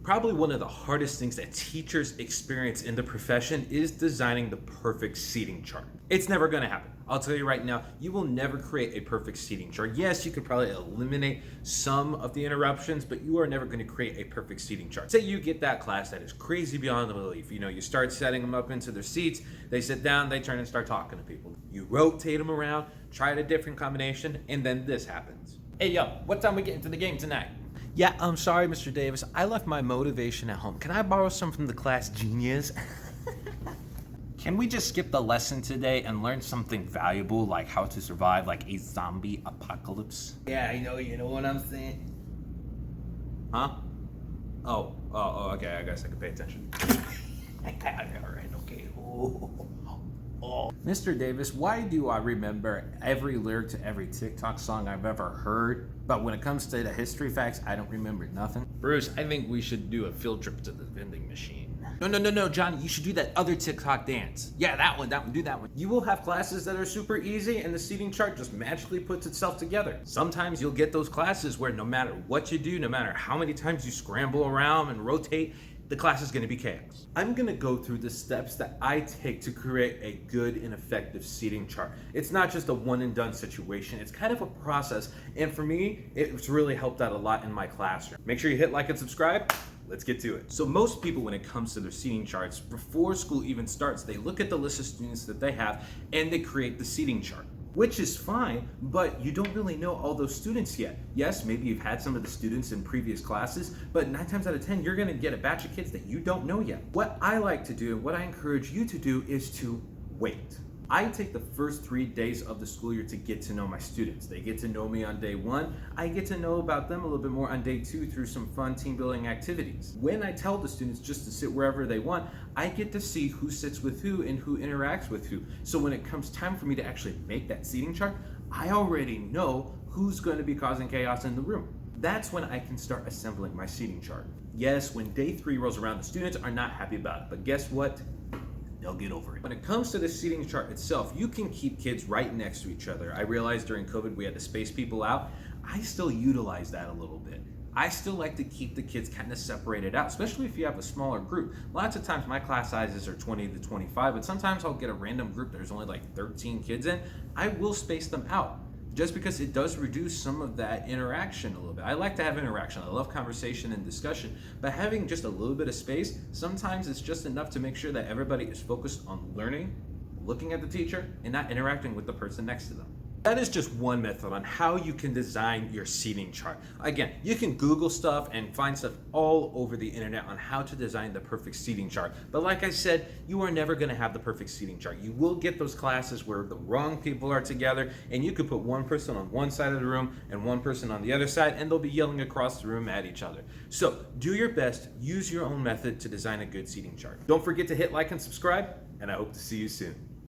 Probably one of the hardest things that teachers experience in the profession is designing the perfect seating chart. It's never going to happen. I'll tell you right now, you will never create a perfect seating chart. Yes, you could probably eliminate some of the interruptions, but you are never going to create a perfect seating chart. Say you get that class that is crazy beyond the belief. You start setting them up into their seats, they sit down, they turn and start talking to people. You rotate them around, try a different combination, and then this happens. Hey, yo, what time we get into the game tonight? Yeah, I'm sorry, Mr. Davis. I left my motivation at home. Can I borrow some from the class genius? Can we just skip the lesson today and learn something valuable, like how to survive like a zombie apocalypse? Yeah, you know what I'm saying? Huh? Oh, okay, I guess I could pay attention. All right, okay. Oh. Mr. Davis, why do I remember every lyric to every TikTok song I've ever heard, but when it comes to the history facts, I don't remember nothing? Bruce, I think we should do a field trip to the vending machine. No, Johnny, you should do that other TikTok dance. Yeah, that one, do that one. You will have classes that are super easy and the seating chart just magically puts itself together. Sometimes you'll get those classes where no matter what you do, no matter how many times you scramble around and rotate, the class is going to be chaos. I'm going to go through the steps that I take to create a good and effective seating chart. It's not just a one and done situation. It's kind of a process. And for me, it's really helped out a lot in my classroom. Make sure you hit like and subscribe. Let's get to it. So most people, when it comes to their seating charts, before school even starts, they look at the list of students that they have and they create the seating chart, which is fine, but you don't really know all those students yet. Yes, maybe you've had some of the students in previous classes, but 9 times out of 10, you're gonna get a batch of kids that you don't know yet. What I like to do, and what I encourage you to do, is to wait. I take the first 3 days of the school year to get to know my students. They get to know me on day 1. I get to know about them a little bit more on day 2 through some fun team building activities. When I tell the students just to sit wherever they want, I get to see who sits with who and who interacts with who. So when it comes time for me to actually make that seating chart, I already know who's going to be causing chaos in the room. That's when I can start assembling my seating chart. Yes, when day 3 rolls around, the students are not happy about it, but guess what? They'll get over it. When it comes to the seating chart itself, you can keep kids right next to each other. I realized during COVID we had to space people out. I still utilize that a little bit. I still like to keep the kids kind of separated out, especially if you have a smaller group. Lots of times my class sizes are 20 to 25, but sometimes I'll get a random group there's only like 13 kids in. I will space them out, just because it does reduce some of that interaction a little bit. I like to have interaction. I love conversation and discussion, but having just a little bit of space, sometimes it's just enough to make sure that everybody is focused on learning, looking at the teacher, and not interacting with the person next to them. That is just one method on how you can design your seating chart. Again, you can Google stuff and find stuff all over the internet on how to design the perfect seating chart. But like I said, you are never gonna have the perfect seating chart. You will get those classes where the wrong people are together and you could put one person on one side of the room and one person on the other side and they'll be yelling across the room at each other. So do your best, use your own method to design a good seating chart. Don't forget to hit like and subscribe, and I hope to see you soon.